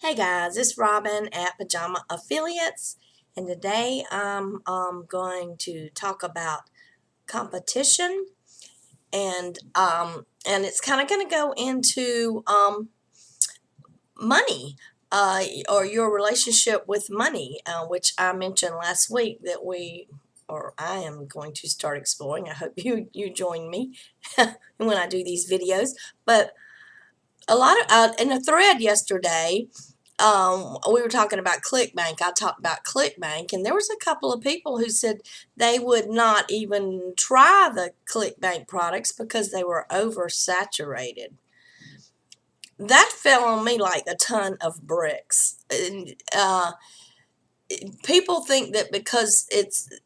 Hey guys, it's Robin at Pajama Affiliates, and today I'm going to talk about competition, and it's kind of going to go into money, or your relationship with money, which I mentioned last week that I am going to start exploring. I hope you join me when I do these videos, but a lot of in a thread yesterday. We were talking about ClickBank. I talked about ClickBank, and there was a couple of people who said they would not even try the ClickBank products because they were oversaturated. That fell on me like a ton of bricks. People think that because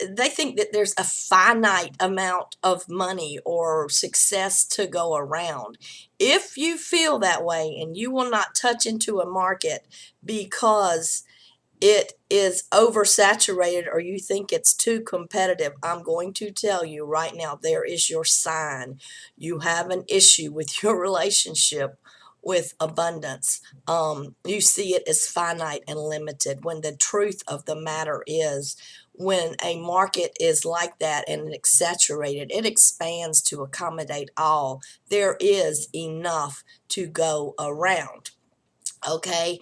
they think that there's a finite amount of money or success to go around. If you feel that way and you will not touch into a market because it is oversaturated or you think it's too competitive, I'm going to tell you right now, there is your sign. You have an issue with your relationship with abundance. You see it as finite and limited, when the truth of the matter is, when a market is like that and it's saturated, it expands to accommodate all. There is enough to go around. Okay.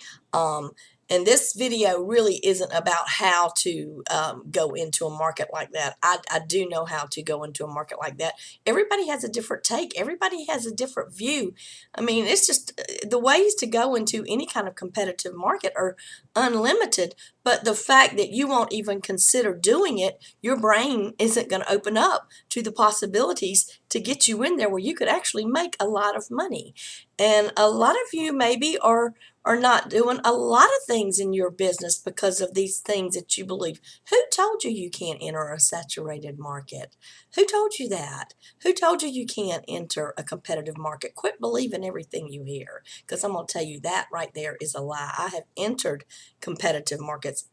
And this video really isn't about how to go into a market like that. I do know how to go into a market like that. Everybody has a different take. Everybody has a different view. I mean, it's just the ways to go into any kind of competitive market are unlimited, but the fact that you won't even consider doing it, your brain isn't going to open up to the possibilities to get you in there where you could actually make a lot of money. And a lot of you maybe are not doing a lot of things in your business because of these things that you believe. Who told you you can't enter a saturated market? Who told you that? Who told you you can't enter a competitive market? Quit believing everything you hear, because I'm going to tell you that right there is a lie. I have entered competitive markets.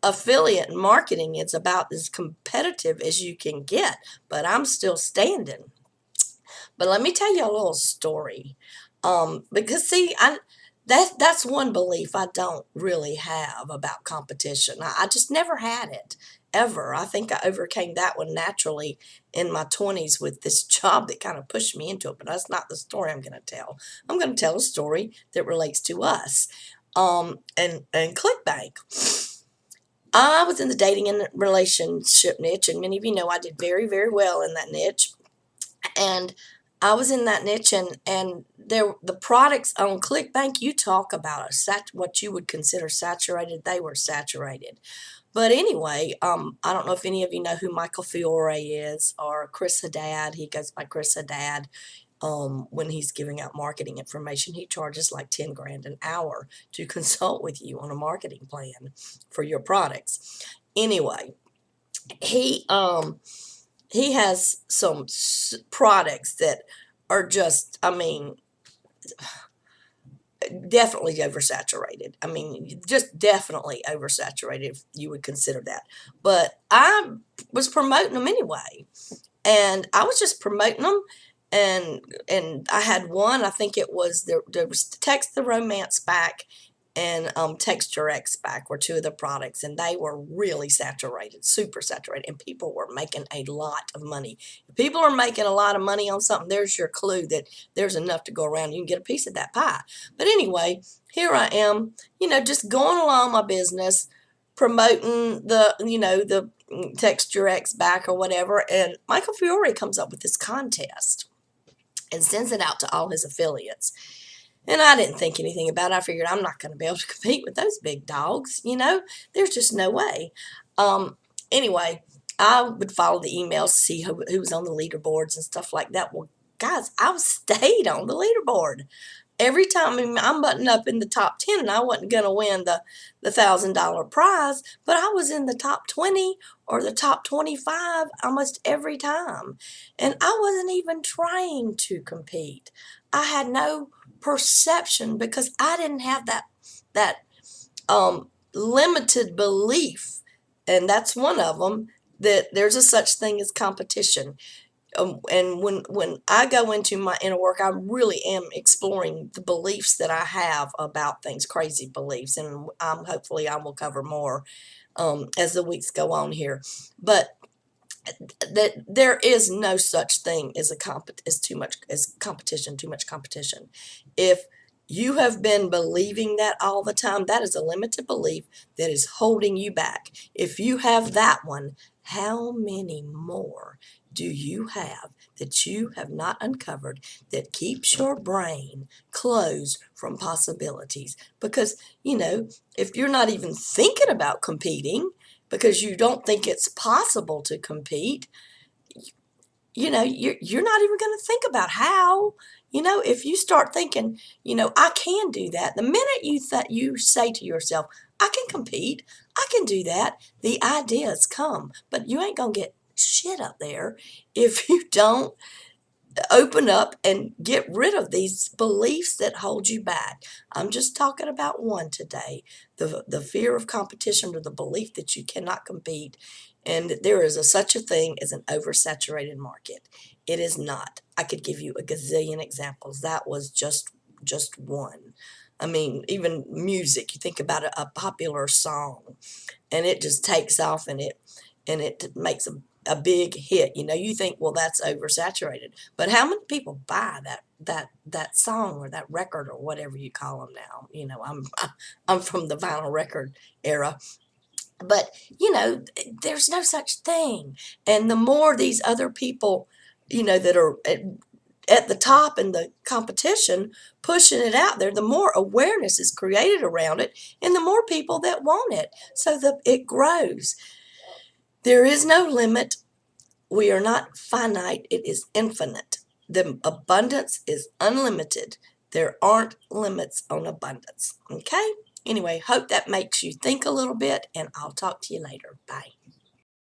Affiliate marketing is about as competitive as you can get, but I'm still standing. But let me tell you a little story. Because see, that's one belief I don't really have about competition. I just never had it, ever. I think I overcame that one naturally in my 20s with this job that kind of pushed me into it. But that's not the story I'm going to tell. I'm going to tell a story that relates to us. And ClickBank. I was in the dating and relationship niche, and many of you know I did very, very well in that niche. And I was in that niche, and the products on ClickBank, you talk about what you would consider saturated, they were saturated. But anyway, I don't know if any of you know who Michael Fiore is, or Chris Haddad. He goes by Chris Haddad. When he's giving out marketing information, he charges like 10 grand an hour to consult with you on a marketing plan for your products. Anyway, he he has some products that are just, I mean, definitely oversaturated. I mean, just definitely oversaturated, if you would consider that. But I was promoting them anyway, and I was just promoting them. And I had one, I think it was, there was Text the Romance Back and Text Your Ex Back were two of the products, and they were really saturated, super saturated, and people were making a lot of money. If people are making a lot of money on something, there's your clue that there's enough to go around. You can get a piece of that pie. But anyway, here I am, just going along my business, promoting the Text Your Ex Back or whatever, and Michael Fiore comes up with this contest and sends it out to all his affiliates. And I didn't think anything about it. I figured I'm not going to be able to compete with those big dogs. There's just no way. Anyway, I would follow the emails to see who was on the leaderboards and stuff like that. Well, guys, I stayed on the leaderboard. Every time I'm buttoned up in the top 10, and I wasn't going to win the $1,000 prize, but I was in the top 20 or the top 25 almost every time. And I wasn't even trying to compete. I had no perception because I didn't have that limited belief, and that's one of them, that there's a such thing as competition. And when I go into my inner work, I really am exploring the beliefs that I have about things, crazy beliefs, and hopefully I will cover more as the weeks go on here. But that there is no such thing as too much competition. If you have been believing that all the time, that is a limited belief that is holding you back. If you have that one, how many more do you have that you have not uncovered that keeps your brain closed from possibilities? Because, if you're not even thinking about competing because you don't think it's possible to compete, you're not even going to think about how. If you start thinking, I can do that, the minute you say to yourself, I can compete, I can do that, the ideas come. But you ain't going to get shit up there if you don't open up and get rid of these beliefs that hold you back. I'm just talking about one today, the fear of competition, or the belief that you cannot compete, and that there is such a thing as an oversaturated market. It is not. I could give you a gazillion examples. That was just one. I mean, even music, you think about a popular song and it just takes off, and it makes a big hit. You think, well, that's oversaturated, but how many people buy that song or that record or whatever you call them now? I'm from the vinyl record era, but there's no such thing. And the more these other people, that are at the top in the competition pushing it out there, the more awareness is created around it, and the more people that want it, so that it grows. There is no limit. We are not finite, it is infinite. The abundance is unlimited. There aren't limits on abundance. Okay? Anyway, hope that makes you think a little bit, and I'll talk to you later. Bye.